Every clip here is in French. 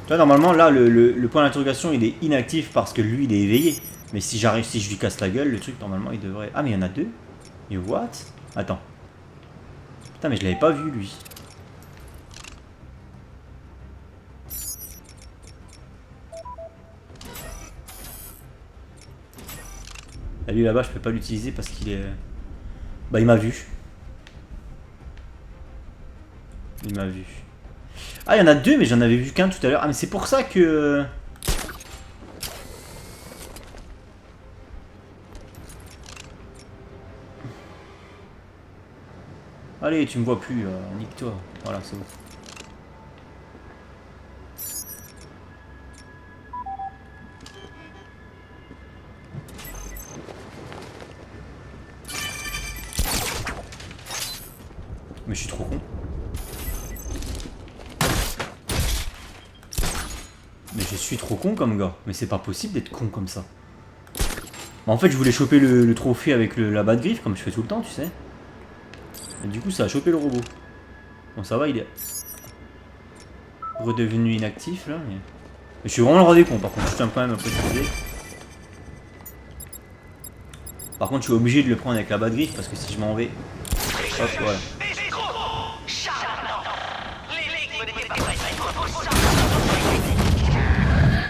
vois, normalement, là, le point d'interrogation, il est inactif parce que lui, il est éveillé. Mais si j'arrive, si je lui casse la gueule, le truc, normalement, il devrait... Ah, mais il y en a deux. Et what? Attends. Putain, mais je l'avais pas vu, lui. Ah, lui, là-bas, je peux pas l'utiliser parce qu'il est... Bah, il m'a vu. Il m'a vu. Ah, il y en a deux, mais j'en avais vu qu'un tout à l'heure. Ah, mais c'est pour ça que... Allez, tu me vois plus, nique-toi. Voilà, c'est bon. Mais je suis trop con. Mais je suis trop con comme gars. Mais c'est pas possible d'être con comme ça. Bah, en fait, je voulais choper le trophée avec la batte griffe, comme je fais tout le temps, tu sais. Et du coup, ça a chopé le robot. Bon, ça va, il est redevenu inactif là. Mais je suis vraiment le roi des cons, par contre. Je tiens quand même à préciser. Par contre, je suis obligé de le prendre avec la batte griffe parce que si je m'en vais. Hop, voilà.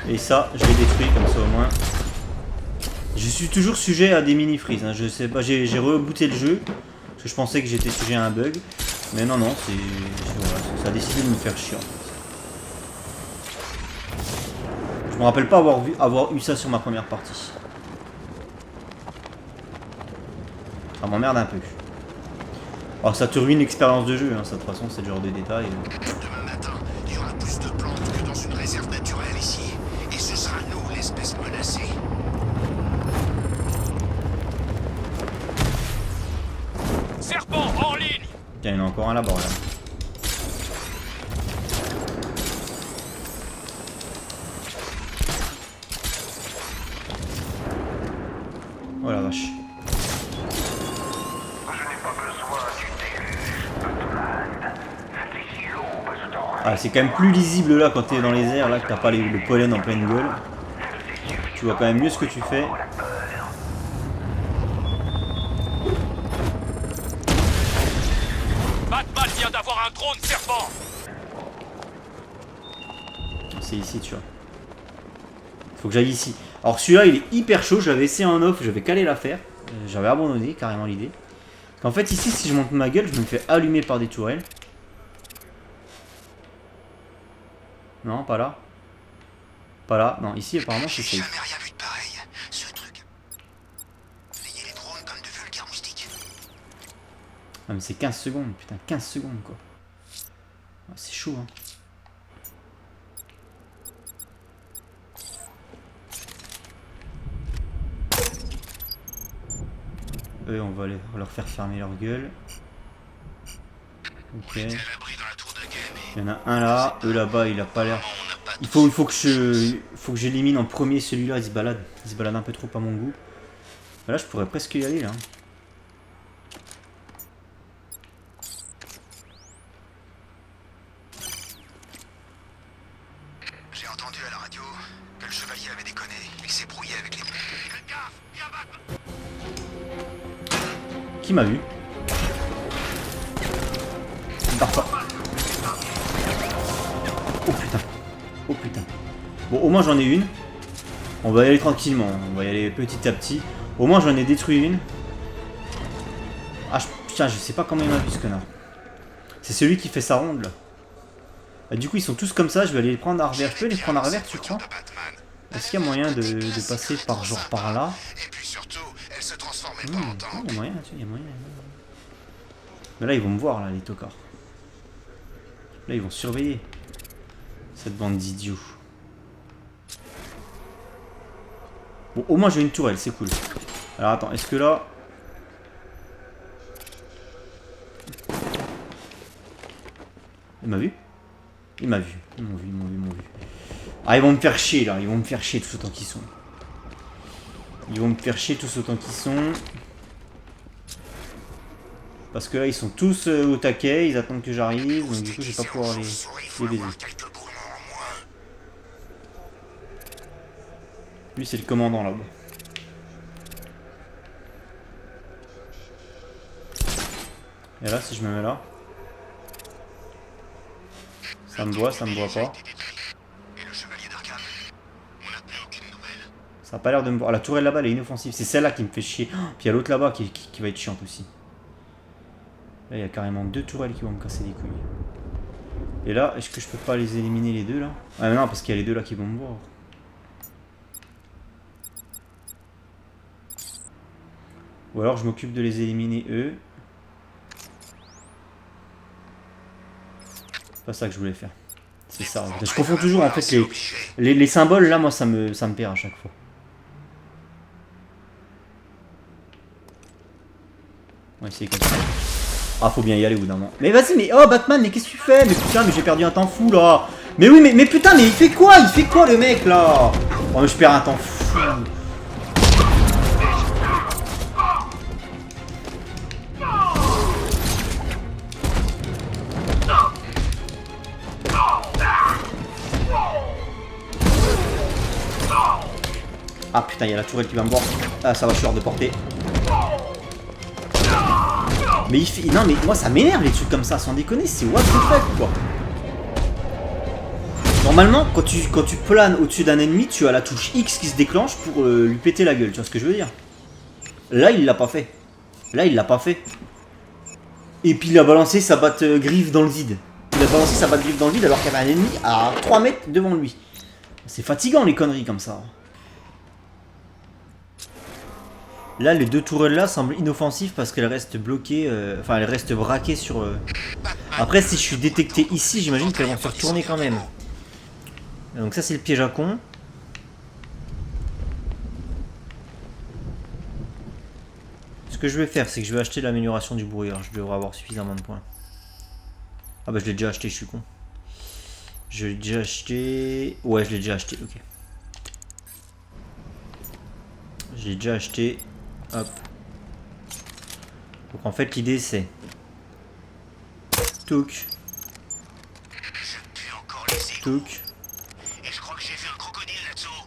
Et ça, je l'ai détruit comme ça au moins. Je suis toujours sujet à des mini-freezes. Hein. Je sais pas, j'ai rebooté le jeu parce que je pensais que j'étais sujet à un bug. Mais non, non, voilà, ça a décidé de me faire chier. En fait. Je me rappelle pas avoir eu ça sur ma première partie. Ça m'emmerde un peu. Alors ça te ruine l'expérience de jeu, hein, ça de toute façon c'est le genre de détails. Demain matin, il y aura plus de plantes que dans une réserve naturelle ici. Et ce sera nous l'espèce menacée. Serpent en ligne. Tiens, il y en a encore un là-bas là. Oh la vache. Ah, c'est quand même plus lisible là quand t'es dans les airs, là que t'as pas le pollen en pleine gueule. Tu vois quand même mieux ce que tu fais. Batman vient d'avoir un drone serpent. C'est ici, tu vois. Faut que j'aille ici. Alors celui-là, il est hyper chaud. Je l'avais essayé en off, j'avais calé l'affaire. J'avais abandonné carrément l'idée. En fait, ici, si je monte ma gueule, je me fais allumer par des tourelles. Non, pas là. Pas là. Non, ici, apparemment, c'est J'ai safe. jamais rien vu de pareil. Ce truc. Ayez les drones comme de vulgaires moustiques. Ah, mais c'est 15 secondes, putain, 15 secondes, quoi. Ah, c'est chaud, hein. Eux, on va leur faire fermer leur gueule. Ok. Il y en a un là. Eux là-bas, il a pas l'air... Il faut que j'élimine en premier celui-là. Il se balade un peu trop à mon goût. Là, je pourrais presque y aller, là. J'ai entendu à la radio que le chevalier avait déconné et qu'il s'est brouillé avec les... Qui m'a vu? Parfois. Oh putain. Oh putain. Bon, au moins j'en ai une. On va y aller tranquillement. On va y aller petit à petit. Au moins j'en ai détruit une. Ah putain, je sais pas comment il m'a vu ce connard. C'est celui qui fait sa ronde là. Ah, du coup ils sont tous comme ça. Je vais aller les prendre à revers. Je peux les prendre à revers, tu crois? Est-ce qu'il y a moyen de passer par genre par là? Et puis surtout, elle se transformait pas en tank. Il y a moyen, il y a moyen. Mais là ils vont me voir là, les tocards. Là ils vont surveiller. Cette bande d'idiots. Bon, au moins j'ai une tourelle, c'est cool. Alors attends, est-ce que là... Il m'a vu? Il m'a vu. Ils m'ont vu, ils m'ont vu, ils m'ont vu. Ah, ils vont me faire chier là, ils vont me faire chier tous autant qu'ils sont. Ils vont me faire chier tous autant qu'ils sont. Parce que là ils sont tous au taquet, ils attendent que j'arrive, donc du coup je vais pas pouvoir les baiser. Lui c'est le commandant là-bas. Et là si je me mets là. Ça me voit pas. Et le chevalier d'Arkham? On n'a plus aucune nouvelle. Ça a pas l'air de me voir. La tourelle là-bas elle est inoffensive. C'est celle-là qui me fait chier. Puis il y a l'autre là-bas qui va être chiante aussi. Là il y a carrément 2 tourelles qui vont me casser les couilles. Et là, est-ce que je peux pas les éliminer les deux là? Ah non, parce qu'il y a les deux là qui vont me voir. Ou alors je m'occupe de les éliminer eux. C'est pas ça que je voulais faire. C'est ça. Je confonds toujours en fait les symboles là, moi ça me perd à chaque fois. On va essayer comme ça. Ah, faut bien y aller au bout d'un moment. Mais vas-y, mais oh Batman, mais qu'est-ce que tu fais? Mais putain, mais j'ai perdu un temps fou là. Mais oui, mais putain, mais il fait quoi? Il fait quoi le mec là? Oh, mais je perds un temps fou. Ah putain, il y a la tourelle qui va me voir. Ah, ça va, je suis hors de portée. Mais il fait... Non mais moi ça m'énerve les trucs comme ça, sans déconner, c'est what the fuck quoi. Normalement quand tu planes au-dessus d'un ennemi, tu as la touche X qui se déclenche pour lui péter la gueule, tu vois ce que je veux dire. Là il l'a pas fait. Là il l'a pas fait. Et puis il a balancé sa batte griffe dans le vide. Il a balancé sa batte griffe dans le vide alors qu'il y avait un ennemi à 3 mètres devant lui. C'est fatigant les conneries comme ça. Là, les 2 tourelles là semblent inoffensives parce qu'elles restent bloquées, enfin elles restent braquées sur... Après, si je suis détecté ici, j'imagine qu'elles vont se retourner quand même. Donc ça, c'est le piège à con. Ce que je vais faire, c'est que je vais acheter l'amélioration du brouillard. Je devrais avoir suffisamment de points. Ah bah je l'ai déjà acheté, je suis con. Je l'ai déjà acheté... Ouais, je l'ai déjà acheté, ok. J'ai déjà acheté... Hop. Donc en fait l'idée c'est... Touk. Touk. Et je crois que j'ai vu un crocodile là-dessous.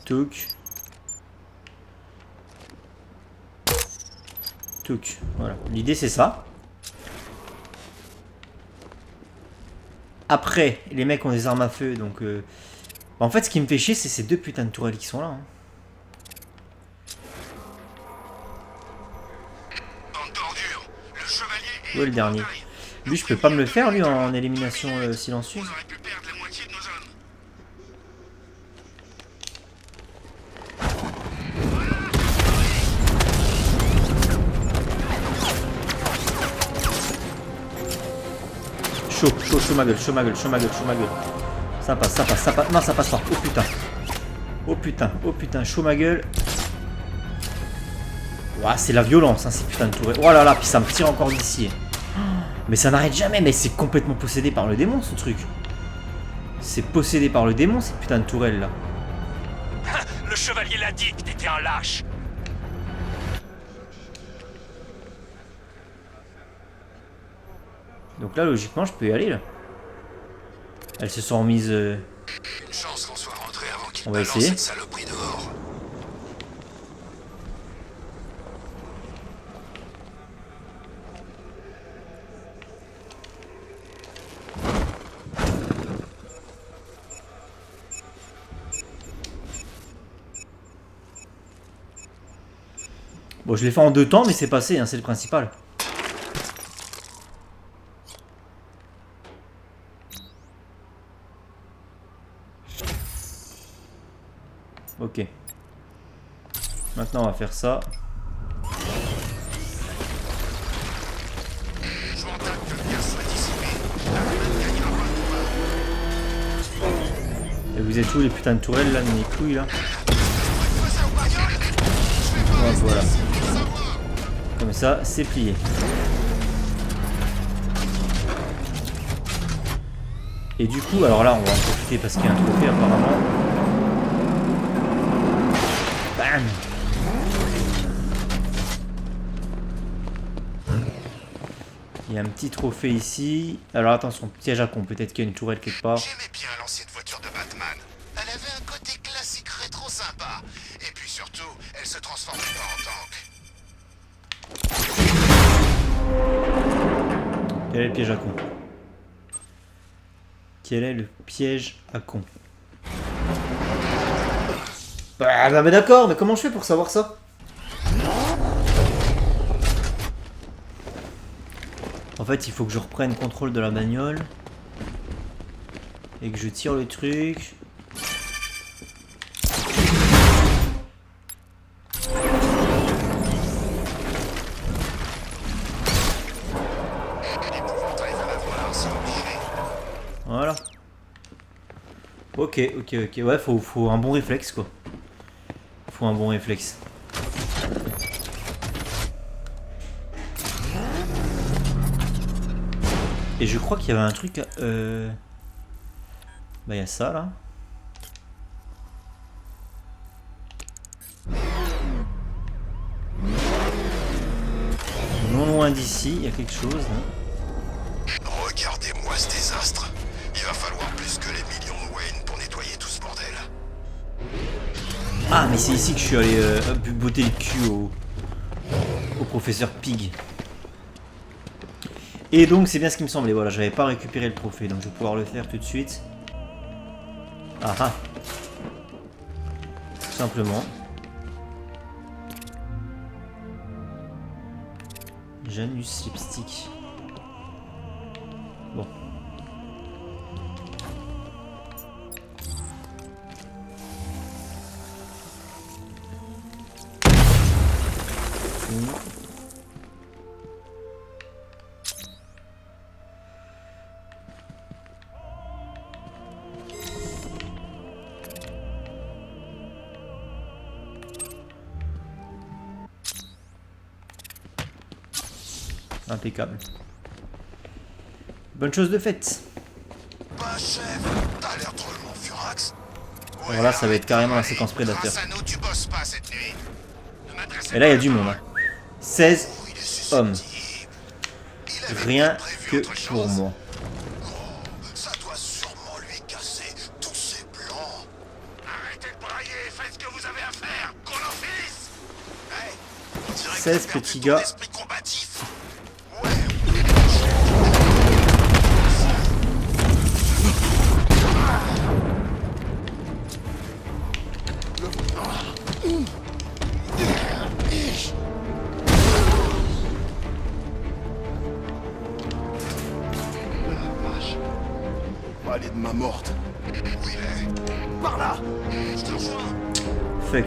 Touk. Touk. Voilà. L'idée c'est ça. Après, les mecs ont des armes à feu donc... En fait ce qui me fait chier c'est ces 2 putains de tourelles qui sont là. Hein. Où est le dernier? Lui, je peux pas me le faire, lui, en élimination silencieuse. Chaud ma gueule. Ça passe. Non, ça passe pas. Oh putain, chaud ma gueule. Ouah, c'est la violence, hein, ces putains de tourelles. Oh là là, puis ça me tire encore d'ici. Mais ça n'arrête jamais, mais c'est complètement possédé par le démon, ce truc. C'est possédé par le démon, ces putains de tourelles, là. Le chevalier l'a dit que t'étais un lâche. Donc là, logiquement, je peux y aller, là. Elles se sont remises... Une chance qu'on soit rentré avant qu'il On va balance essayer. cette saloperie dehors. Bon, je l'ai fait en 2 temps, mais c'est passé, hein, c'est le principal. Ok. Maintenant, on va faire ça. Je m'entends que le gaz soit dissipé. Batman gagnera pas le combat. Et vous êtes où les putains de tourelles, là, mes couilles, là? Ça aux bagnoles? Je vais pas Ouais, rester voilà. ici pour le savoir. Comme ça, c'est plié. Et du coup, alors là, on va en profiter parce qu'il y a un trophée apparemment. Bam! Il y a un petit trophée ici. Alors attention, piège à con, peut-être qu'il y a une tourelle quelque part. J'aimais bien l'ancienne voiture de Batman. Elle avait un côté classique rétro sympa. surtout, elle se transforme pas en tank. Quel est le piège à con? Quel est le piège à con? Bah mais d'accord, mais comment je fais pour savoir ça? En fait, il faut que je reprenne contrôle de la bagnole. Et que je tire le truc. Voilà. Ok. Ouais, faut un bon réflexe, quoi. Faut un bon réflexe. Et je crois qu'il y avait un truc... Bah, il y a ça, là. Non loin d'ici, il y a quelque chose, là. Regardez-moi ce désastre. Il va falloir plus que les millions de Wayne pour nettoyer tout ce bordel. Ah, mais c'est ici que je suis allé botter le cul au professeur Pig. Et donc, c'est bien ce qui me semblait. Voilà, j'avais pas récupéré le trophée, donc je vais pouvoir le faire tout de suite. Ah ah. Tout simplement. Janus Lipstick. Bon. Impeccable. Bonne chose de faite. Bah chef, t'as l'air drôlement furax. Alors là, ça va être carrément la séquence prédateur. Grâce à nous, tu bosses pas cette nuit. Ne m'adressez Et là, il y a pas du la monde. parole. Hein. 16 Oh, il est susceptible. hommes. Il avait Rien prévu que autre pour chose. moi. Oh, ça doit sûrement lui casser tous ses plans. Arrêtez de brailler, faites ce que vous avez à faire. Qu'on en finisse. Hey, on dirait que 16 t'as perdu petits ton gars. esprit combatif. Ouais. Pas aller de main morte. Où il est? Par là. Je te rejoins. Fuck.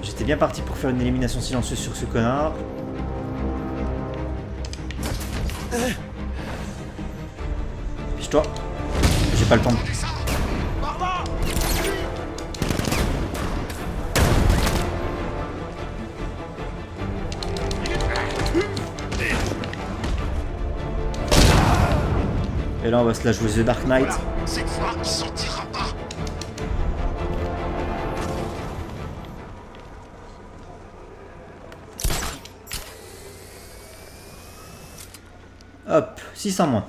J'étais bien parti pour faire une élimination silencieuse sur ce connard. Fiche-toi. J'ai pas le temps. Par là. Et là, on va se la jouer The Dark Knight. Cette fois, il s'en tirera pas. Hop, 600 moins.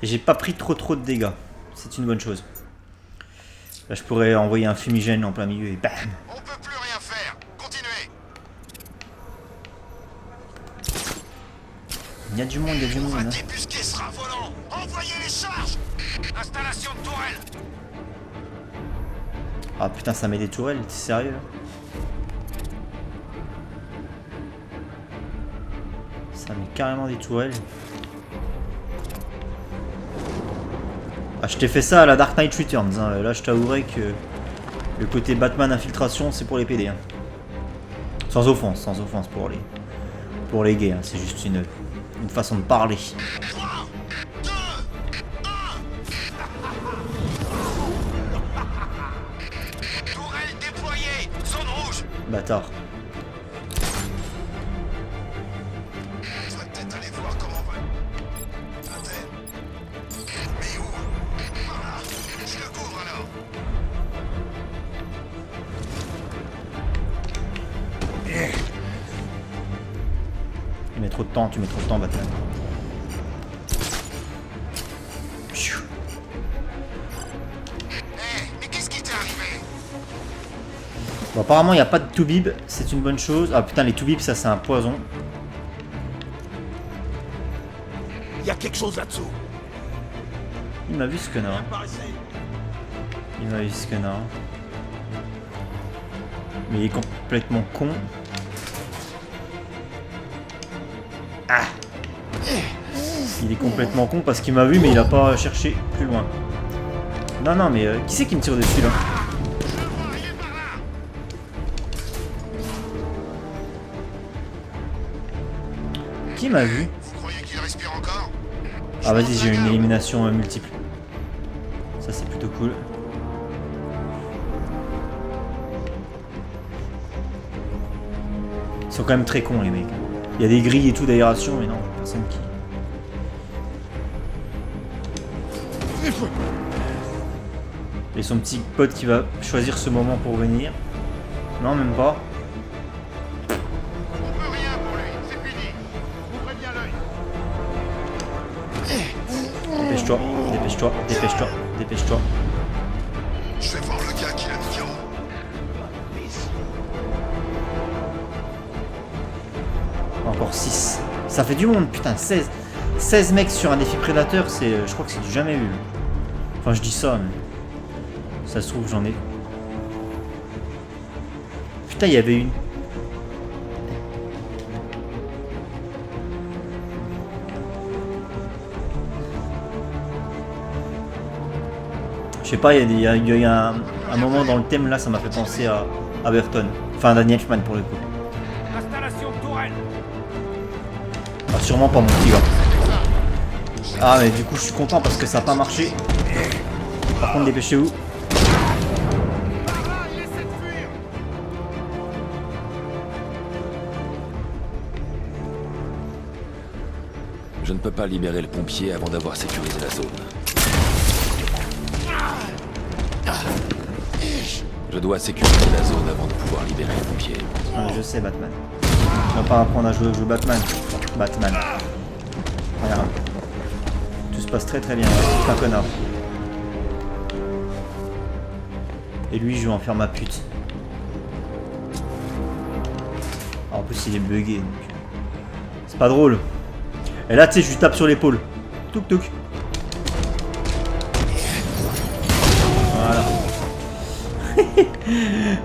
Et j'ai pas pris trop de dégâts. C'est une bonne chose. Là, je pourrais envoyer un fumigène en plein milieu et bam. On peut plus rien faire. Continuez. Il y a du monde, il y a du On monde. va Hein. débusquer ce rat volant. Envoyez les charges. Installation de tourelle. Ah putain, ça met des tourelles, t'es sérieux là? Ça met carrément des tourelles. Ah, je t'ai fait ça à la Dark Knight Returns. Hein. Là, je t'avouerai que le côté Batman infiltration, c'est pour les PD. Hein. Sans offense pour les gays. Hein. C'est juste une façon de parler. 3, 2, 1. Tourelle déployée. Zone rouge. Bâtard. On devrait peut-être aller voir comment va. Attends. Mais où? Voilà. Je le couvre alors. Tu mets trop de temps, Batman. Pfiou. Mais qu'est-ce qui t'est arrivé? Bon, apparemment, il n'y a pas de toubib, c'est une bonne chose. Ah putain, les toubibs, ça c'est un poison. Il y a quelque chose là-dessous. Il m'a vu ce connard. Par ici. Il m'a vu ce connard. Mais il est complètement con. Ah! Il est complètement con parce qu'il m'a vu mais il a pas cherché plus loin. Non, non, mais qui c'est qui me tire dessus là? Qui m'a vu? Vous croyez qu'il respire encore? Ah vas-y, j'ai une élimination multiple. Ça c'est plutôt cool. Ils sont quand même très cons les mecs. Il y a des grilles et tout d'aération mais non, personne qui... Et son petit pote qui va choisir ce moment pour venir. Non, même pas. On peut rien pour lui, c'est fini. Ouvrez bien l'œil. Dépêche-toi, dépêche-toi, dépêche-toi, dépêche-toi. Je vais voir le gars qui l'a mis KO. Encore 6. Ça fait du monde, putain, 16. 16 mecs sur un défi prédateur, c'est, je crois que c'est du jamais vu. Enfin, je dis ça, mais... Ça se trouve, j'en ai... Putain, il y avait une... Je sais pas, il y a un moment dans le thème, là, ça m'a fait penser à Burton. Enfin, à Danny Elfman, pour le coup. Installation de tourelle. Ah, sûrement pas mon petit gars. Ah mais du coup je suis content parce que ça n'a pas marché. Par contre dépêchez-vous. Je ne peux pas libérer le pompier avant d'avoir sécurisé la zone. Je dois sécuriser la zone avant de pouvoir libérer le pompier. Ah, je sais Batman. On va pas apprendre à jouer au jeu Batman. Batman. Regarde. Tout se passe très très bien. C'est un connard. Et lui je vais en faire ma pute. Ah, en plus il est bugué. C'est pas drôle. Et là tu sais je lui tape sur l'épaule. Touk touk. Voilà.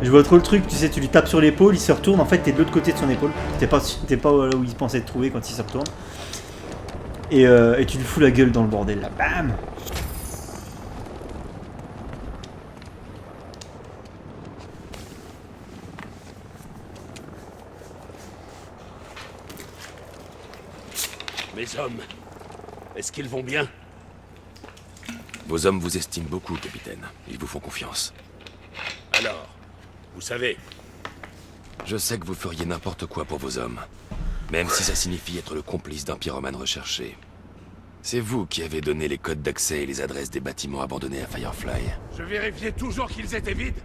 Je vois trop le truc, tu sais, tu lui tapes sur l'épaule, il se retourne, en fait t'es de l'autre côté de son épaule. T'es pas là où il pensait te trouver quand il se retourne. Et tu lui fous la gueule dans le bordel là. Bam! Mes hommes, est-ce qu'ils vont bien? Vos hommes vous estiment beaucoup, capitaine. Ils vous font confiance. Alors, vous savez, Je sais que vous feriez n'importe quoi pour vos hommes. Même si ça signifie être le complice d'un pyromane recherché. C'est vous qui avez donné les codes d'accès et les adresses des bâtiments abandonnés à Firefly. je vérifiais toujours qu'ils étaient vides.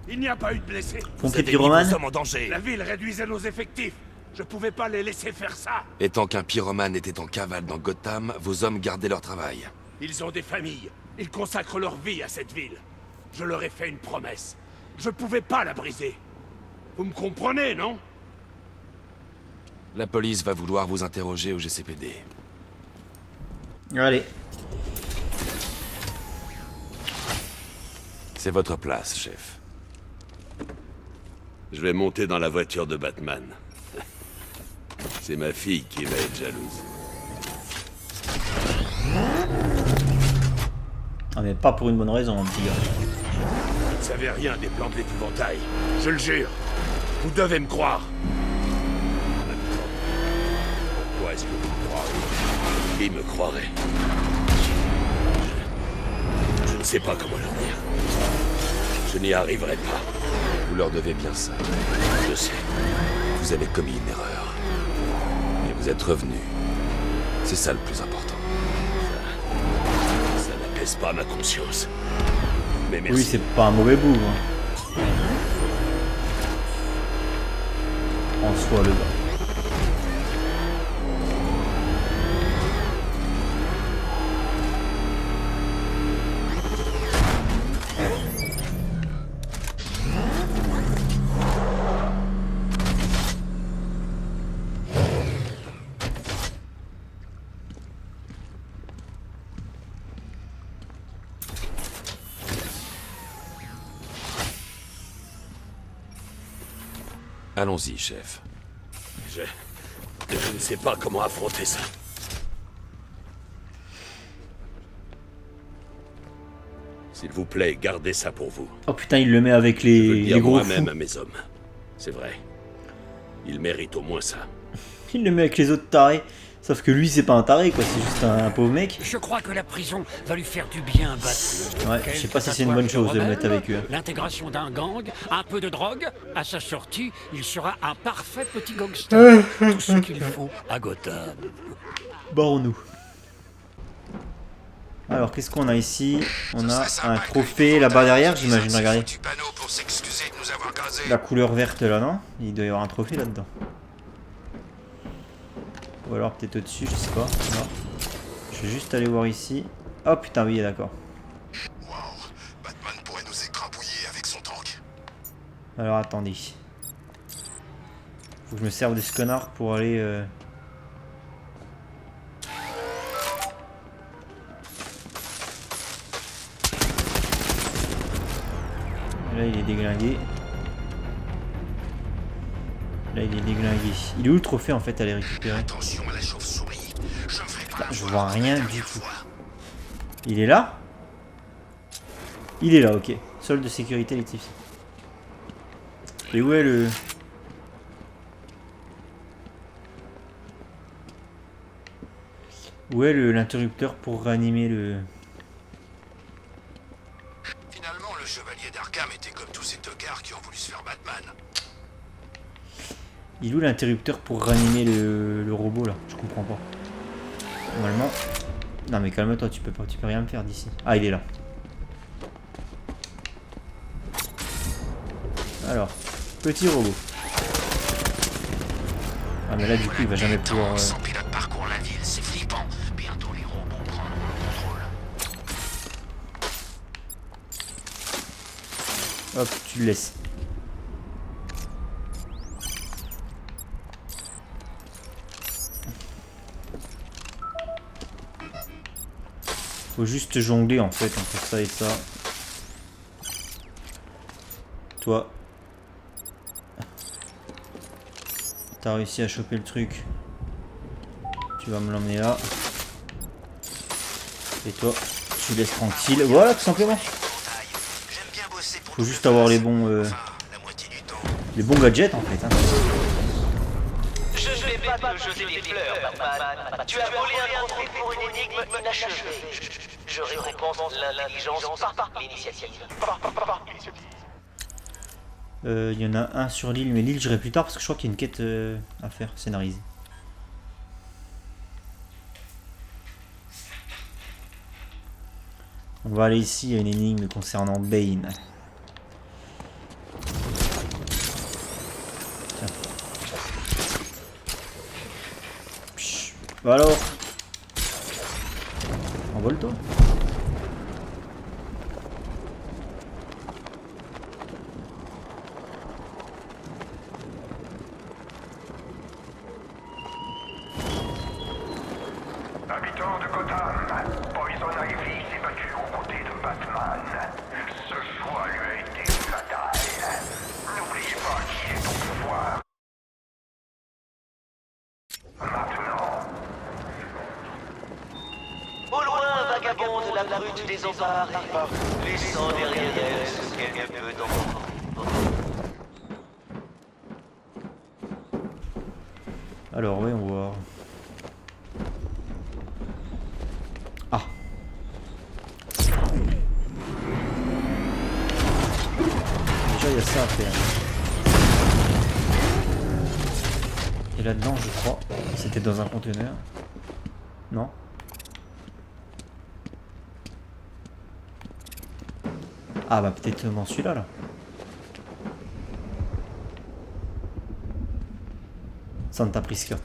Il n'y a pas eu de blessés. Pompier pyromane. Nous sommes en danger. La ville réduisait nos effectifs. Je pouvais pas les laisser faire ça. Et tant qu'un pyromane était en cavale dans Gotham, vos hommes gardaient leur travail. Ils ont des familles. Ils consacrent leur vie à cette ville. Je leur ai fait une promesse. Je pouvais pas la briser. Vous me comprenez, non? La police va vouloir vous interroger au GCPD. Allez. C'est votre place, chef. Je vais monter dans la voiture de Batman. C'est ma fille qui va être jalouse. Ah mais pas pour une bonne raison, mon petit gars. Vous ne savez rien des plans de l'épouvantail. Je le jure. Vous devez me croire. En même temps, pourquoi est-ce que vous me croirez? Qui me croirait? Je ne sais pas comment leur dire. Je n'y arriverai pas. Vous leur devez bien ça. Je sais. Vous avez commis une erreur. Mais vous êtes revenu. C'est ça le plus important. Ça n'apaise pas ma conscience. Mais merci. Oui, c'est pas un mauvais bout. Hein. En soi, le gars. Allons-y, chef. Je ne sais pas comment affronter ça. S'il vous plaît, gardez ça pour vous. Oh putain, il le met avec Je veux le les dire gros moi-même fous. à mes hommes. C'est vrai. Ils méritent au moins ça. Il le met avec les autres tarés. Sauf que lui, c'est pas un taré, quoi. C'est juste un pauvre mec. Je crois que la prison va lui faire du bien, Bat. Ouais, je sais pas si c'est une bonne chose de le mettre avec eux. L'intégration d'un gang, un peu de drogue, à sa sortie, il sera un parfait petit gangster. Tout ce qu'il faut à Gotham. Barrons-nous. Alors, qu'est-ce qu'on a ici? On a un trophée là-bas derrière, j'imagine. Regardez. La couleur verte là, non? Il doit y avoir un trophée là-dedans. Ou alors peut-être au-dessus, je sais pas. Non. Je vais juste aller voir ici. Oh putain, oui, d'accord. Waouh, Batman pourrait nous écrabouiller avec son tank. Alors attendez. Faut que je me serve de ce connard pour aller... Là il est déglingué. Là il est déglingué. Il est où le trophée en fait à les récupérer? Attention à la chauve-souris. Je me ferai pas Je vois rien du tout. Il est là? Il est là, ok. Solde de sécurité électrifié. Et où est le... Où est l'interrupteur pour réanimer le... Finalement, le chevalier d'Arkham était comme tous ces tocards qui ont voulu se faire Batman. Il est où l'interrupteur pour réanimer le robot là? Je comprends pas. Normalement... Non mais calme-toi, tu peux rien me faire d'ici. Ah, il est là. Alors, petit robot. Ah mais là du coup il va jamais pouvoir... Sans pilote parcourt la ville, c'est flippant. Bientôt les robots prendront le contrôle. Hop, tu le laisses. Faut juste jongler en fait entre ça et ça. Toi. T'as réussi à choper le truc. Tu vas me l'emmener là. Et toi, tu laisses tranquille. Voilà, tout simplement. J'aime bien bosser pour Faut juste avoir les bons gadgets en fait. Hein. Je ne vais pas te jeter des fleurs, Batman. Tu as volé un trophée pour une énigme inachevée. Je récompense l'intelligence par l'initiative. Il y en a un sur l'île, mais l'île j'irai plus tard parce que je crois qu'il y a une quête à faire, scénarisée. On va aller ici, il y a une énigme concernant Bane. Tiens. Psh. Bah alors, envole-toi. Habitants de Gotham, Poison Ivy s'est battu aux côtés de Batman. Ce choix lui a été fatal. N'oubliez pas qui est au pouvoir. Maintenant. Au loin vagabonde la brute désemparée, laissant derrière elle ce qu'elle peut d'enfant. Alors oui, on va voir. Ah. Déjà il y a ça à faire. Et là-dedans je crois, c'était dans un conteneur. Non? Ah bah peut-être dans celui-là là. Santa Prisca.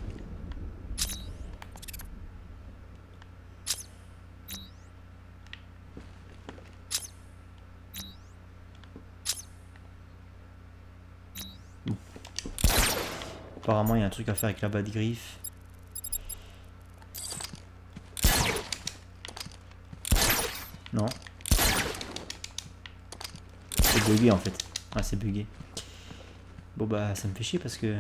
Bon. Apparemment il y a un truc à faire avec la batte griffe. Non. C'est bugué en fait. Ah c'est bugué. Bon bah ça me fait chier parce que...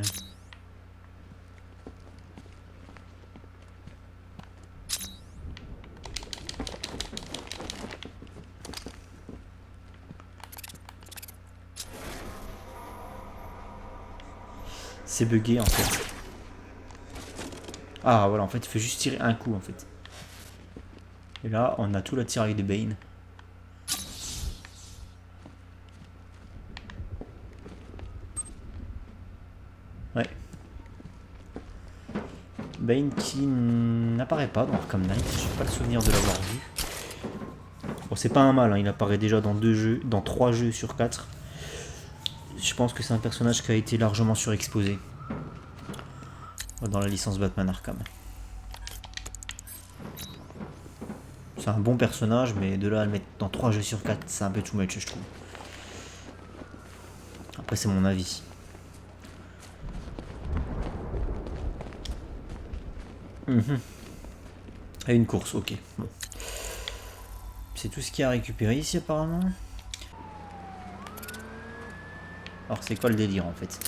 C'est bugué en fait. Ah voilà, en fait il faut juste tirer un coup en fait. Et là on a tout la tiraille de Bane. Ouais. Bane qui n'apparaît pas dans Arkham Knight, j'ai pas le souvenir de l'avoir vu. Bon c'est pas un mal, hein. Il apparaît déjà dans 3 jeux sur 4. Je pense que c'est un personnage qui a été largement surexposé dans la licence Batman Arkham. C'est un bon personnage, mais de là à le mettre dans 3 jeux sur 4, c'est un peu too much, je trouve. Après, c'est mon avis. Et une course, ok. Bon. C'est tout ce qu'il y a à récupérer ici, apparemment. Alors, c'est quoi le délire, en fait?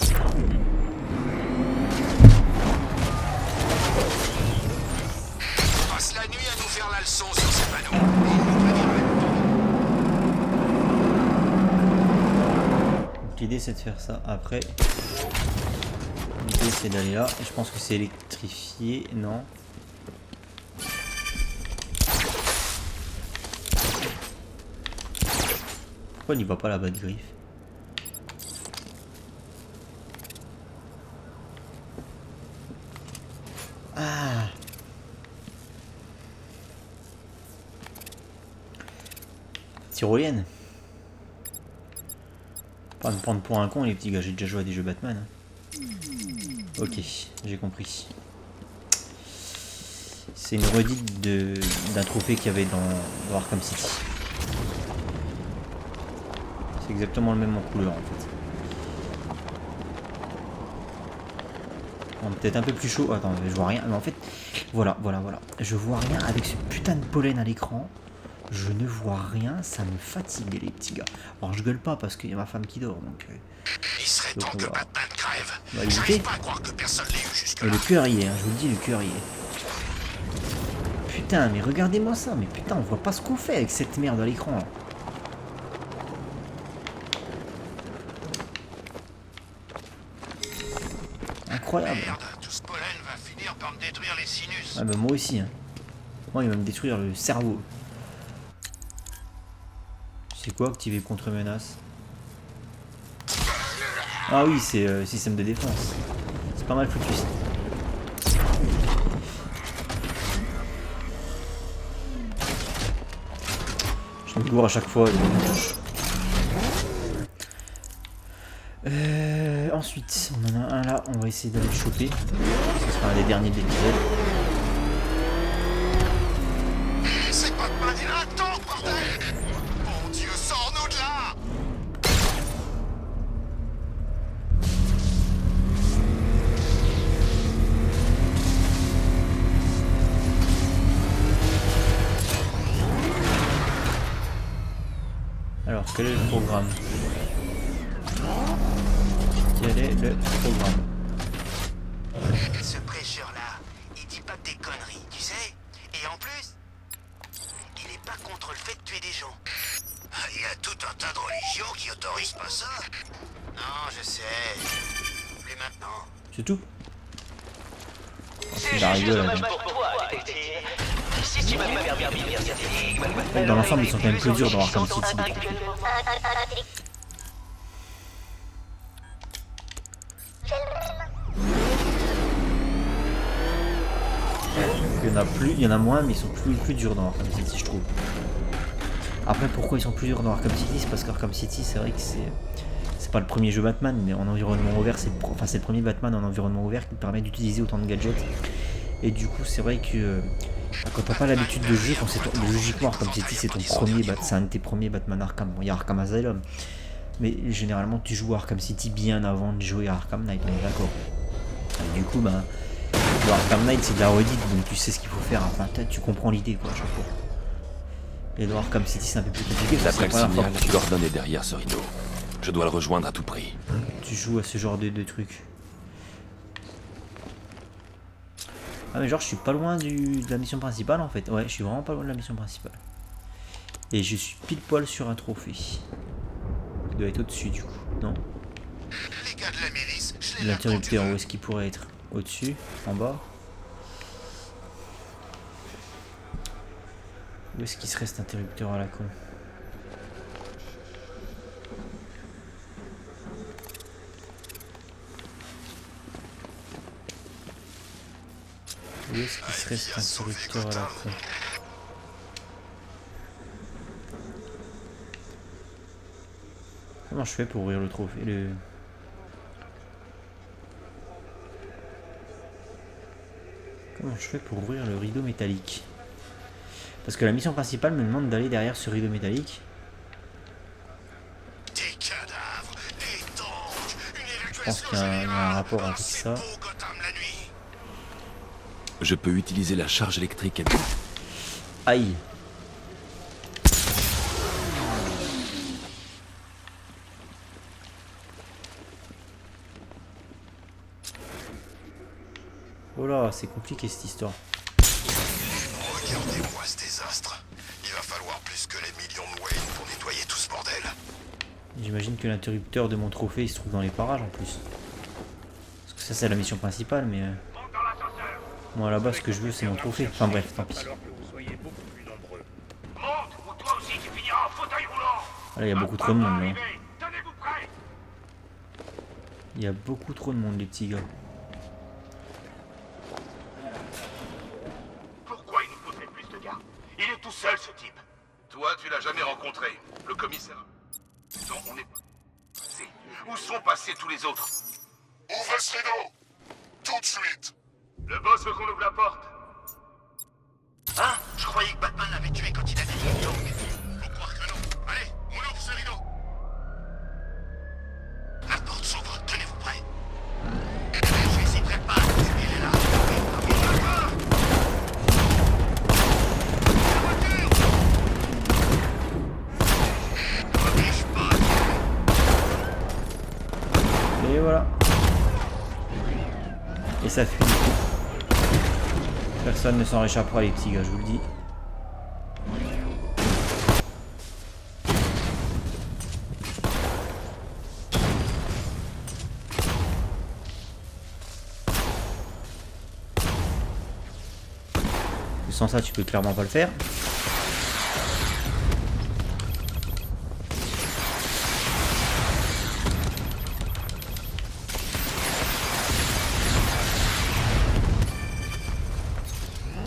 On passe la nuit à nous faire la leçon sur ces panneaux. Donc, l'idée, c'est de faire ça. Après, l'idée, c'est d'aller là. Et je pense que c'est électrifié, non? Pourquoi il n'y va pas la bas de griffe? Ah! Tyrolienne. Pas me prendre pour un con les petits gars, j'ai déjà joué à des jeux Batman. Ok, j'ai compris. C'est une redite d'un trophée qu'il y avait dans Arkham City. C'est exactement le même en couleur en fait. Peut-être un peu plus chaud. Attends, je vois rien. Mais en fait, voilà. Je vois rien avec ce putain de pollen à l'écran. Je ne vois rien. Ça me fatigue, les petits gars. Alors, je gueule pas parce qu'il y a ma femme qui dort. Donc, Il serait temps que Batman crève. On va éviter. J'arrive pas à croire que personne l'ait eu jusque-là. Et le cœur y est, hein, je vous le dis, le cœur y est. Putain, mais regardez-moi ça. Mais putain, on voit pas ce qu'on fait avec cette merde à l'écran. Incroyable. Merde, tout ce pollen va finir par me détruire les sinus. Ah bah moi aussi. Hein. Moi il va me détruire le cerveau. C'est quoi activer contre-menace? Ah oui, c'est système de défense. C'est pas mal foutu ça. Je me gourre à chaque fois. Ensuite, on en a un là, on va essayer d'aller le choper. Ce sera un des derniers de l'épisode. C'est Batman, il a un tank, bordel! Mon Dieu, sors-nous de là! Alors, quel est le programme? Quel est le programme? Ce prêcheur-là, il dit pas que des conneries, tu sais? Et en plus, il est pas contre le fait de tuer des gens. Il y a tout un tas de religions qui autorisent pas ça. Non, je sais. Mais maintenant... C'est tout? C'est la juste rigole, dommage hein. pour toi, détective. Si tu m'as pas permis de lire cette énigme... Dans l'ensemble, ils sont quand même plus durs dans Arkham City. Il y en a moins, mais ils sont plus durs dans Arkham City, je trouve. Après, pourquoi ils sont plus durs dans Arkham City? C'est parce qu'Arkham City, c'est vrai que c'est pas le premier jeu Batman, mais en environnement ouvert, c'est le premier Batman en environnement ouvert qui permet d'utiliser autant de gadgets. Et du coup, c'est vrai que quand t'as pas l'habitude de jeu, logiquement Arkham City, c'est c'est un de tes premiers Batman Arkham. Bon, il y a Arkham Asylum, mais généralement, tu joues à Arkham City bien avant de jouer à Arkham Knight, on est d'accord. Du coup, bah, le Arkham Knight, c'est de la redite, donc tu sais ce qu'il faut faire. Enfin, tu comprends l'idée, quoi, à chaque fois. Et dans Arkham City, c'est un peu plus compliqué. D'après le signal, Gordon est derrière ce rideau. Je dois le rejoindre à tout prix. Tu joues à ce genre de trucs. Ah mais genre je suis pas loin de la mission principale en fait. Ouais, je suis vraiment pas loin de la mission principale. Et je suis pile poil sur un trophée. Il doit être au-dessus du coup, non? Les gars de la milice, je les L'interrupteur, où est-ce qu'il pourrait être? Au-dessus? En bas? Où est-ce qu'il serait cet interrupteur à la con? Où est-ce qu'il serait cet interrupteur à la con? Comment je fais pour ouvrir le trophée? Comment je fais pour ouvrir le rideau métallique? Parce que la mission principale me demande d'aller derrière ce rideau métallique. Des cadavres, des tanks, Je pense qu'il y a un rapport avec ça. Je peux utiliser la charge électrique. Aïe. Oh là, c'est compliqué cette histoire. Regardez-moi ce désastre. Il va falloir plus que les millions de Wayne pour nettoyer tout ce bordel. J'imagine que l'interrupteur de mon trophée il se trouve dans les parages en plus. Parce que ça c'est la mission principale mais... Moi là-bas ce que je veux c'est mon trophée. Enfin bref, tant pis. Ah, là il y a beaucoup trop de monde là. Il y a beaucoup trop de monde les petits gars. Pourquoi il nous faudrait plus de gars? Il est tout seul, ce type. Toi, tu l'as jamais rencontré. Le commissaire. Non, on est pas... Où sont passés tous les autres? Ouvrez ce rideau! Tout de suite! Le boss veut qu'on ouvre la porte. Hein? Je croyais que Batman l'avait tué quand il a gagné le tank. Faut croire que non. Allez, on ouvre ce rideau. La porte s'ouvre, tenez-vous prêts. J'hésiterai pas. Il est là. Et voilà. Et ça fuit. Personne ne s'en réchappera les petits gars, je vous le dis. Sans ça tu peux clairement pas le faire.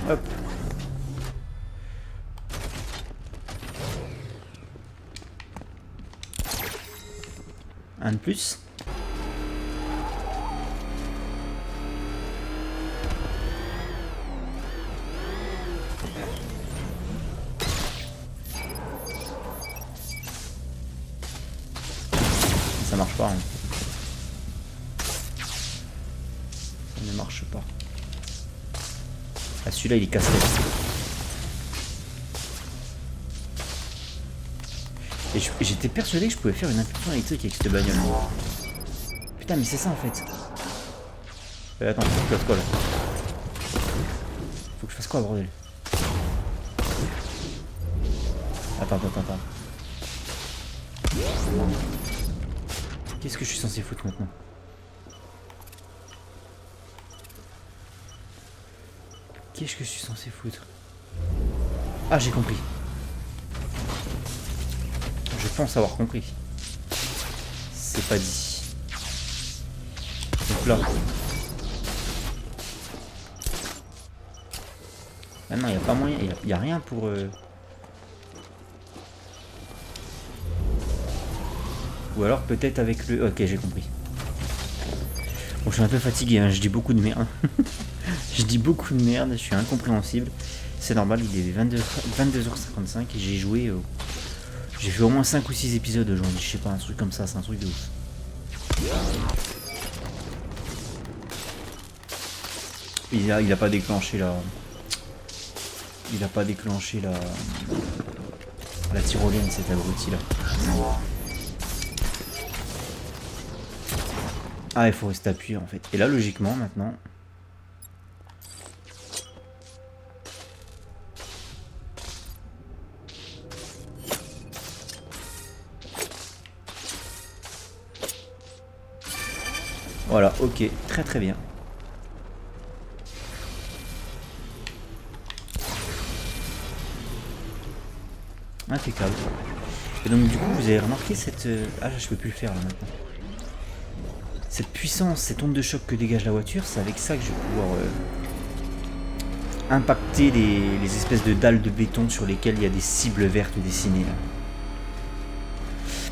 Hop. Un de plus. Ça marche pas. Hein. Ça ne marche pas. Ah, celui-là il est cassé. Et j'étais persuadé que je pouvais faire une impulsion électrique avec cette bagnole. Putain mais c'est ça en fait. Attends, faut que je fasse quoi là? Faut que je fasse quoi bordel? Attends. Qu'est-ce que je suis censé foutre maintenant? Qu'est-ce que je suis censé foutre? Ah j'ai compris. Je pense avoir compris. C'est pas dit. Donc là. Ah non, il n'y a pas moyen. Il n'y a rien pour... Ou alors peut-être avec le... Ok, j'ai compris. Bon, je suis un peu fatigué, hein. Je dis beaucoup de merde. Je dis beaucoup de merde, je suis incompréhensible. C'est normal, il est 22h55 et j'ai joué... J'ai fait au moins 5 ou 6 épisodes aujourd'hui, je sais pas, un truc comme ça, c'est un truc de ouf. Il a pas déclenché la... Il a pas déclenché la tyrolienne, cet abruti là. Ah, il faut rester appuyé en fait. Et là, logiquement, maintenant... Voilà, ok, très très bien. Impeccable. Et donc du coup, vous avez remarqué cette... Ah là, je peux plus le faire là maintenant. Cette puissance, cette onde de choc que dégage la voiture, c'est avec ça que je vais pouvoir impacter les espèces de dalles de béton sur lesquelles il y a des cibles vertes dessinées là.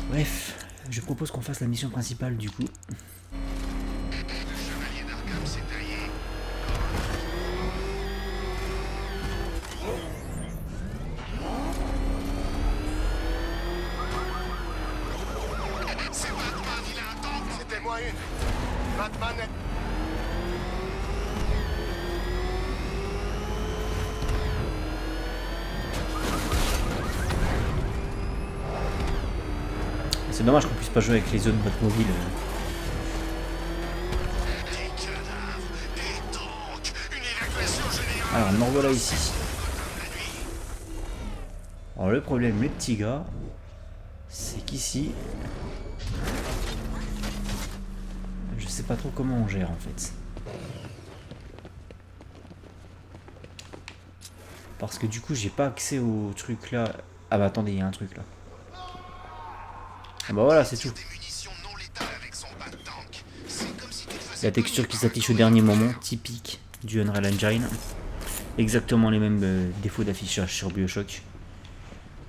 Bref, je propose qu'on fasse la mission principale du coup. Batman est... C'est dommage qu'on puisse pas jouer avec les zones Batmobile. Alors, me revoilà ici. Alors, le problème, les petits gars, c'est qu'ici, je sais pas trop comment on gère en fait. Parce que du coup, j'ai pas accès au truc là. Ah bah attendez, il y a un truc là. Ah bah voilà, c'est tout. La texture qui s'affiche au dernier moment, typique du Unreal Engine. Exactement les mêmes défauts d'affichage sur BioShock.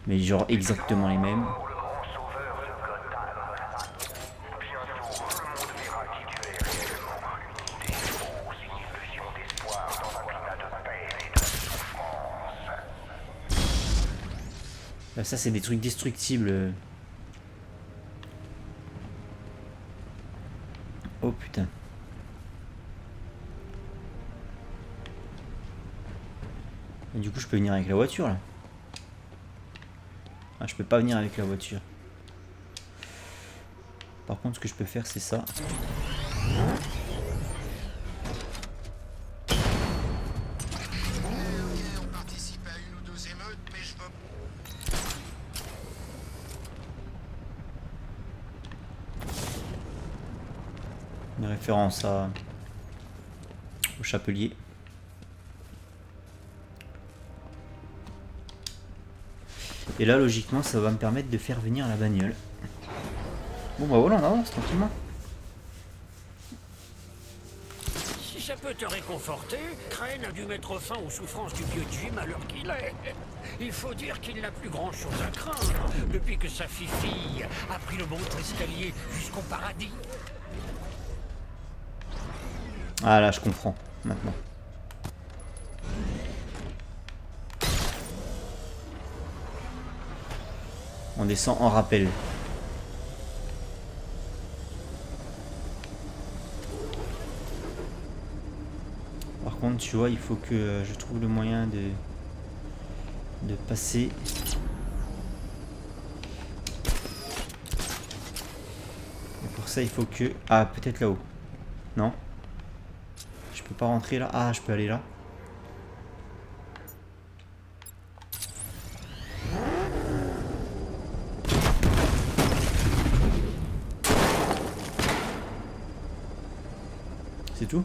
Mais genre exactement les mêmes. Là, ça c'est des trucs destructibles. Oh putain. Et du coup je peux venir avec la voiture là. Ah, je peux pas venir avec la voiture. Par contre ce que je peux faire c'est ça. Une référence au chapelier. Et là logiquement ça va me permettre de faire venir la bagnole. Bon bah voilà, on avance tranquillement. Si ça peut te réconforter, Crane a dû mettre fin aux souffrances du vieux Jim à l'heure qu'il est. Il faut dire qu'il n'a plus grand chose à craindre depuis que sa fille a pris le montre escalier jusqu'au paradis. Ah là je comprends maintenant. On descend en rappel. Par contre tu vois il faut que je trouve le moyen de passer. Et pour ça il faut que... Ah peut-être là-haut. Non? Je peux pas rentrer là. Ah je peux aller là. C'est tout?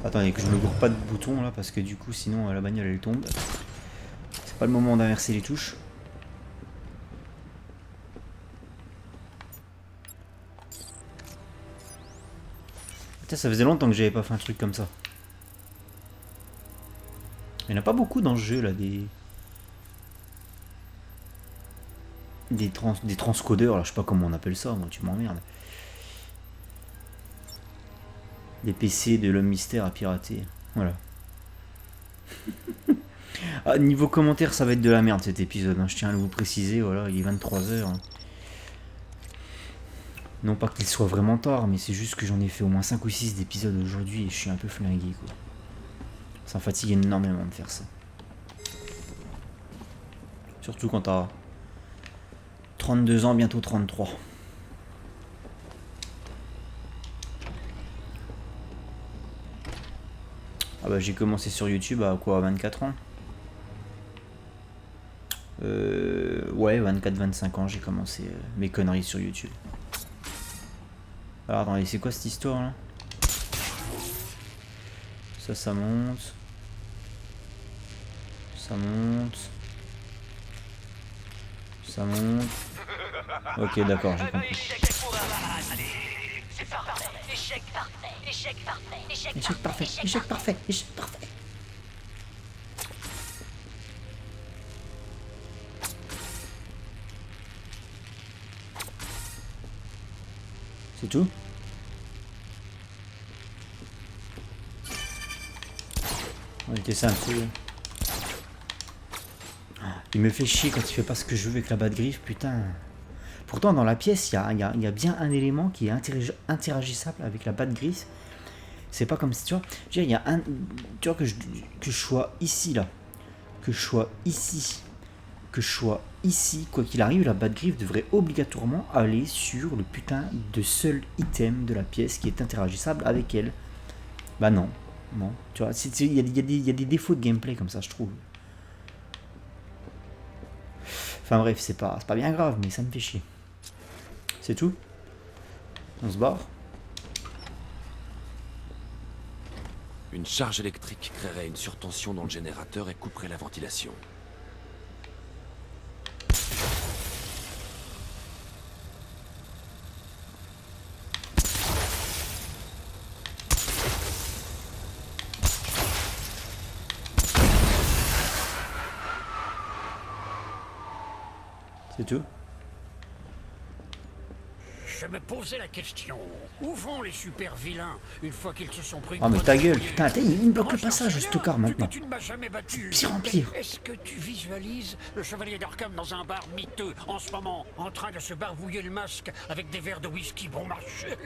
Attendez que je me gourre pas de bouton là parce que du coup sinon la bagnole elle tombe. C'est pas le moment d'inverser les touches. Putain, ça faisait longtemps que j'avais pas fait un truc comme ça. Il n'y en a pas beaucoup dans ce jeu là, des transcodeurs, là, je sais pas comment on appelle ça, moi tu m'emmerdes. Des PC de l'homme mystère à pirater. Voilà. Ah, niveau commentaire, ça va être de la merde cet épisode. Hein. Je tiens à vous préciser, voilà, il est 23h. Hein. Non pas qu'il soit vraiment tard, mais c'est juste que j'en ai fait au moins 5 ou 6 d'épisodes aujourd'hui et je suis un peu flingué quoi. Ça me fatigue énormément de faire ça. Surtout quand t'as 32 ans, bientôt 33. bah j'ai commencé sur YouTube à quoi, 24 ans. Ouais, 24-25 ans, j'ai commencé mes conneries sur YouTube. Alors attendez, c'est quoi cette histoire là? Ça monte. Ça monte. Ça monte. Ok, d'accord, j'ai compris. C'est parfait. Échec parfait. Échec parfait. Échec Échec parfait, échec parfait, échec parfait. C'est tout? On était simple. Il me fait chier quand il fait pas ce que je veux avec la batte-griffe, putain. Pourtant, dans la pièce, il y a bien un élément qui est interagissable avec la batte-griffe. C'est pas comme si, tu vois, il y a un... Tu vois, que je sois ici, là. Que je sois ici. Que je sois ici. Quoi qu'il arrive, la batte-griffe devrait obligatoirement aller sur le putain de seul item de la pièce qui est interagissable avec elle. Bah non. Non. Tu vois, il y a des défauts de gameplay comme ça, je trouve. Enfin bref, c'est pas bien grave, mais ça me fait chier. C'est tout? On se barre? Une charge électrique créerait une surtension dans le générateur et couperait la ventilation. C'est tout? Je me posais la question, où vont les super vilains une fois qu'ils se sont pris... Oh mais ta gueule, putain, il me bloque le passage ce tocard maintenant. Tu ne m'as jamais battu. Pire en pire. Est-ce que tu visualises le chevalier d'Arkham dans un bar miteux en ce moment, en train de se barbouiller le masque avec des verres de whisky bon marché?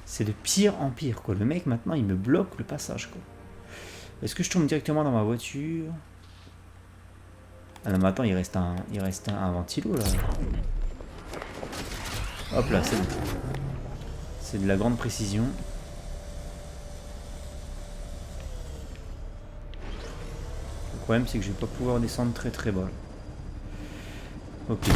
C'est de pire en pire, quoi. Le mec maintenant il me bloque le passage, quoi. Est-ce que je tombe directement dans ma voiture? Ah non mais attends, il reste un ventilo là. Hop là, c'est bon. C'est de la grande précision. Le problème c'est que je vais pas pouvoir descendre très très bas. Ok.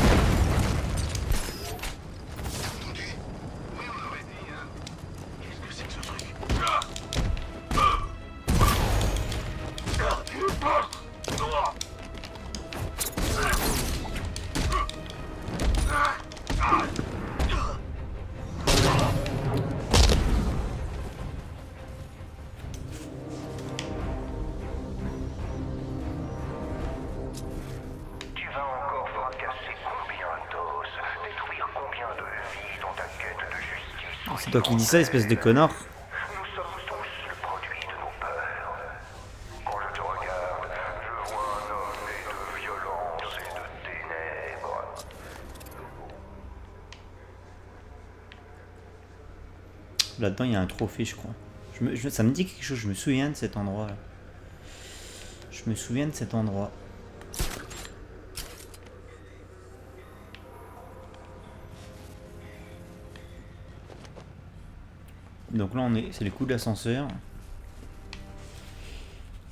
Tu vas encore fracasser combien d'os, détruire combien de vies dans ta quête de justice. C'est toi qui dis ça, espèce de connard. Nous sommes tous le produit de nos peurs. Quand je te regarde, je vois un homme né de violence et de ténèbres. Là-dedans, il y a un trophée, je crois. Ça me dit quelque chose, je me souviens de cet endroit là. Je me souviens de cet endroit. Donc là, c'est le coup de l'ascenseur.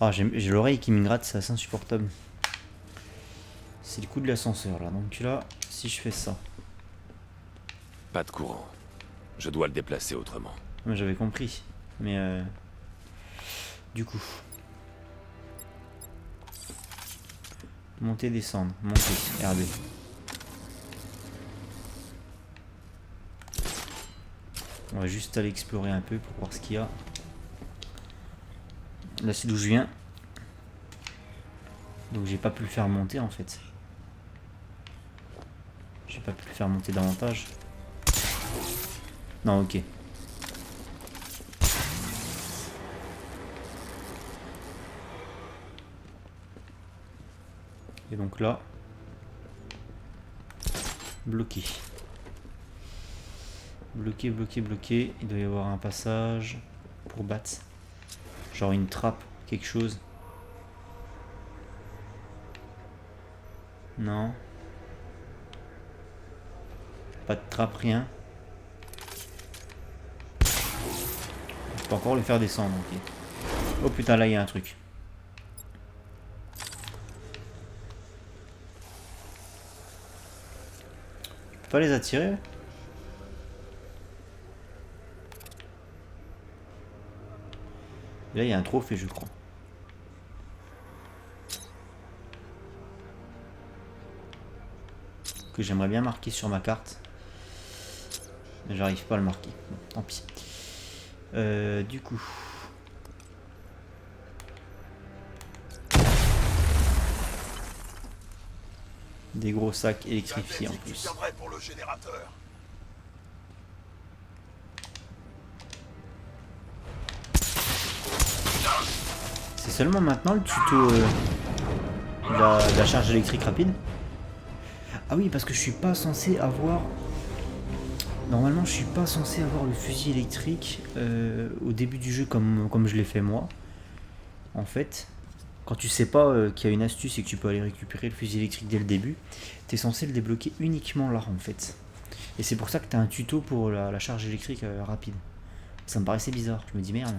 Ah, j'ai l'oreille qui me gratte, c'est assez insupportable. C'est le coup de l'ascenseur là. Donc là, si je fais ça. Pas de courant. Je dois le déplacer autrement. Moi j'avais compris. Mais du coup. Monter, descendre. Monter. RB. On va juste aller explorer un peu pour voir ce qu'il y a. Là c'est d'où je viens. Donc j'ai pas pu le faire monter en fait. J'ai pas pu le faire monter davantage. Non, ok. Et donc là, bloqué. Bloqué, bloqué, bloqué. Il doit y avoir un passage pour battre. Genre une trappe, quelque chose. Non. Pas de trappe, rien. Je peux encore le faire descendre, ok. Oh putain, là il y a un truc. Je peux pas les attirer? Là il y a un trophée, je crois. Que j'aimerais bien marquer sur ma carte. Mais j'arrive pas à le marquer. Bon, tant pis. Du coup. Des gros sacs électrifiés en plus. Pour le générateur. C'est seulement maintenant le tuto de la charge électrique rapide. Ah oui, parce que je suis pas censé avoir... Normalement, je suis pas censé avoir le fusil électrique au début du jeu comme je l'ai fait moi. En fait, quand tu sais pas qu'il y a une astuce et que tu peux aller récupérer le fusil électrique dès le début, tu es censé le débloquer uniquement là en fait. Et c'est pour ça que tu as un tuto pour la charge électrique rapide. Ça me paraissait bizarre, je me dis merde.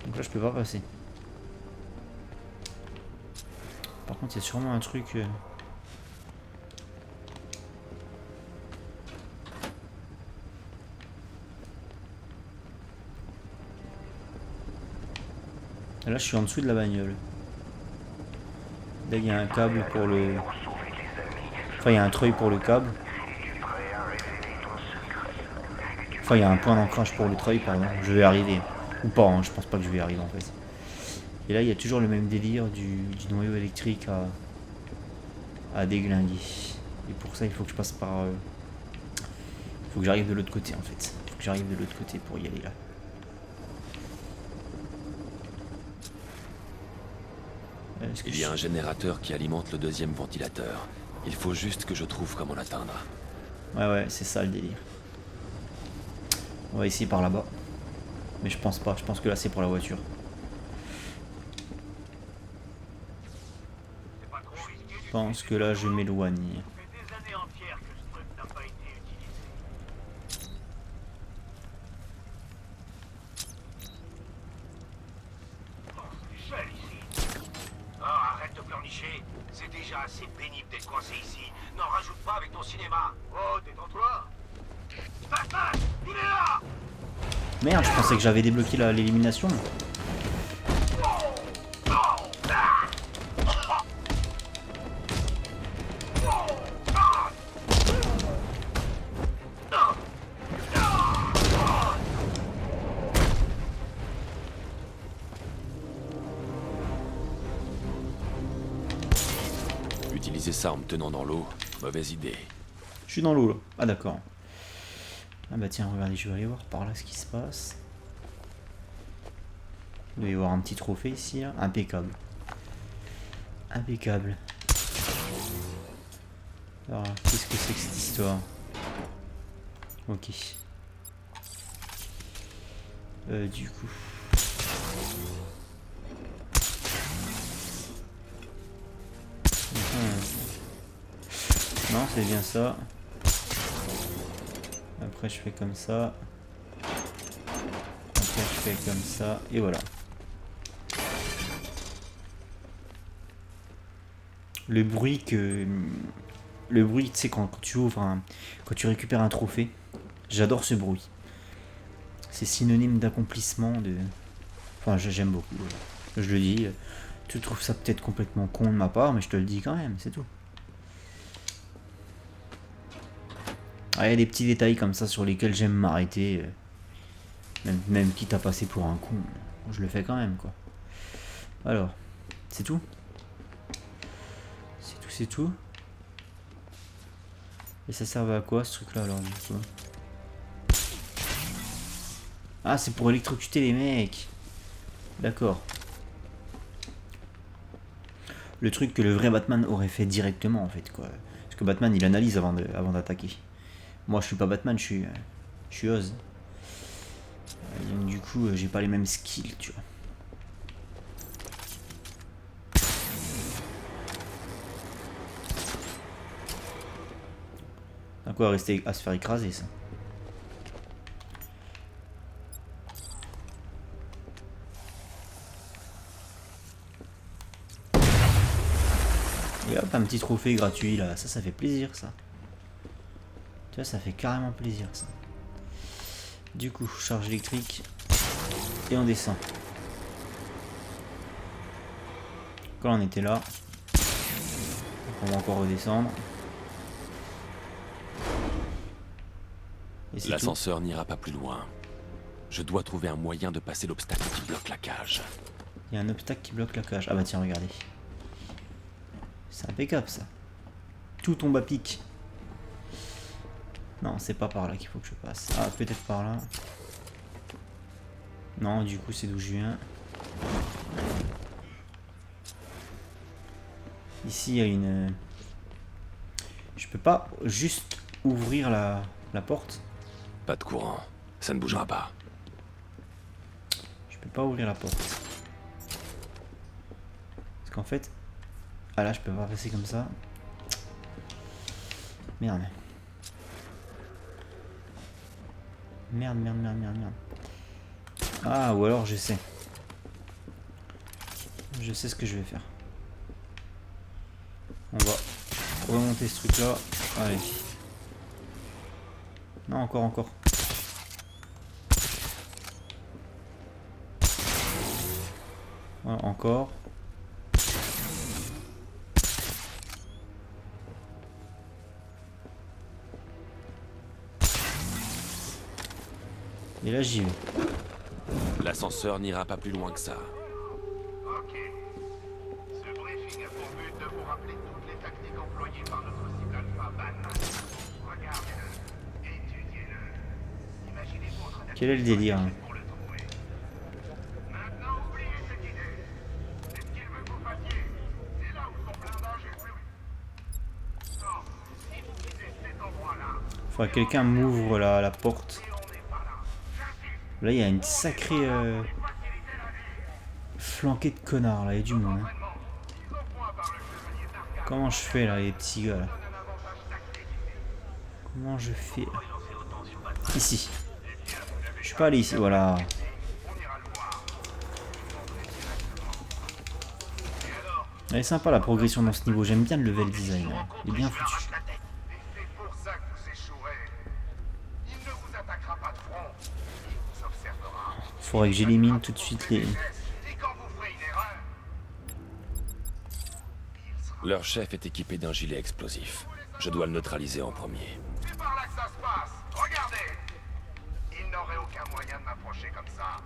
Donc là je peux pas passer. Par contre il y a sûrement un truc... Là je suis en dessous de la bagnole. Là il y a un câble pour le... Enfin il y a un treuil pour le câble. Enfin il y a un point d'ancrage pour le treuil, pardon. Je vais arriver. Ou pas, hein. Je pense pas que je vais y arriver en fait. Et là il y a toujours le même délire du noyau électrique à déglinguer. Et pour ça il faut que je passe par... Il faut que j'arrive de l'autre côté en fait. Il faut que j'arrive de l'autre côté pour y aller là. Il y a un générateur qui alimente le deuxième ventilateur. Il faut juste que je trouve comment l'atteindre. Ouais, c'est ça le délire. On va essayer par là-bas. Mais je pense pas, je pense que là c'est pour la voiture. Je pense que là je m'éloigne. C'est déjà assez pénible d'être coincé ici. N'en rajoute pas avec ton cinéma. Oh, détends-toi. Batman, il est là. Merde, je pensais que j'avais débloqué l'élimination. Utiliser ça en me tenant dans l'eau, mauvaise idée. Je suis dans l'eau là. Ah d'accord. Ah bah tiens, regardez, je vais aller voir par là ce qui se passe. Il doit y avoir un petit trophée ici, là. Impeccable. Impeccable. Alors, qu'est-ce que c'est que cette histoire? Ok. Du coup... Non, c'est bien ça. Après je fais comme ça. Après je fais comme ça. Et voilà. Le bruit que... Le bruit, tu sais, quand tu ouvres quand tu récupères un trophée. J'adore ce bruit. C'est synonyme d'accomplissement, de... Enfin, j'aime beaucoup. Je le dis. Tu trouves ça peut-être complètement con de ma part, mais je te le dis quand même, c'est tout. Ah, il y a des petits détails comme ça sur lesquels j'aime m'arrêter. Même quitte à passer pour un con. Je le fais quand même, quoi. Alors, c'est tout. C'est tout. Et ça servait à quoi ce truc-là alors du coup? Ah, c'est pour électrocuter les mecs. D'accord. Le truc que le vrai Batman aurait fait directement en fait, quoi. Parce que Batman il analyse avant d'attaquer. Moi je suis pas Batman, je suis Oz. Donc du coup j'ai pas les mêmes skills, tu vois. quoi rester à se faire écraser ça. Et hop, un petit trophée gratuit là, ça fait plaisir ça. Tu vois, ça fait carrément plaisir ça. Du coup, charge électrique. Et on descend. Quand on était là. Donc on va encore redescendre. L'ascenseur n'ira pas plus loin. Je dois trouver un moyen de passer l'obstacle qui bloque la cage. Il y a un obstacle qui bloque la cage. Ah bah tiens, regardez. C'est impeccable ça. Tout tombe à pic. Non, c'est pas par là qu'il faut que je passe. Ah, peut-être par là. Non, du coup, c'est d'où je viens. Ici, il y a une... Je peux pas juste ouvrir la porte. Pas de courant. Ça ne bougera pas. Je peux pas ouvrir la porte. Parce qu'en fait... Ah là, je peux pas passer comme ça. Merde. Merde. Ah, ou alors je sais. Je sais ce que je vais faire. On va remonter ce truc là. Allez. Non, encore. Voilà, encore. Et là j'y vais. L'ascenseur n'ira pas plus loin que ça. Ok. Ce briefing a pour but de vous rappeler toutes les tactiques employées par notre cible alpha Batman. Regardez-le, étudiez-le. Imaginez votre Quel est le délire hein? pour le trouver. Maintenant, oubliez cette idée. C'est ce qu'il veut que vous fassiez. C'est là où son blindage est plus... Non, si vous quittez cet endroit-là... Faudrait que quelqu'un m'ouvre la porte. Là, il y a une sacrée flanquée de connards, là, il y a du monde. Hein. Comment je fais, là, les petits gars, là? Comment je fais? Ici. Je suis pas allé ici, voilà. Elle est sympa, la progression dans ce niveau. J'aime bien le level design, là. Il est bien foutu. Faudrait que j'élimine tout de suite les... Leur chef est équipé d'un gilet explosif. Je dois le neutraliser en premier. C'est par là que ça se passe. Regardez. Il n'aurait aucun moyen de m'approcher comme ça.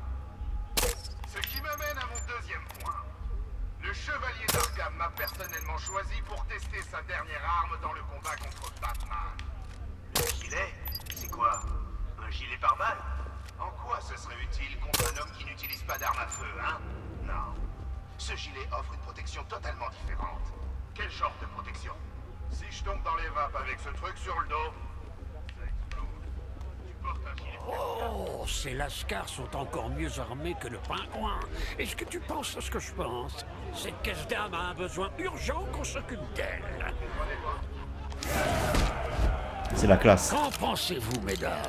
Ce qui m'amène à mon deuxième point. Le chevalier d'Arkham m'a personnellement choisi pour tester sa dernière arme dans le combat contre Batman. Le gilet? C'est quoi? Un gilet pare-balles? En quoi ce serait utile contre un homme qui n'utilise pas d'arme à feu, hein? Non. Ce gilet offre une protection totalement différente. Quel genre de protection? Si je tombe dans les vapes avec ce truc sur le dos, ça explose. Tu portes un gilet. Oh, ces lascars sont encore mieux armés que le pingouin. Est-ce que tu penses à ce que je pense? Cette caisse d'armes a un besoin urgent qu'on s'occupe d'elle. C'est la classe. Qu'en pensez-vous, mesdames?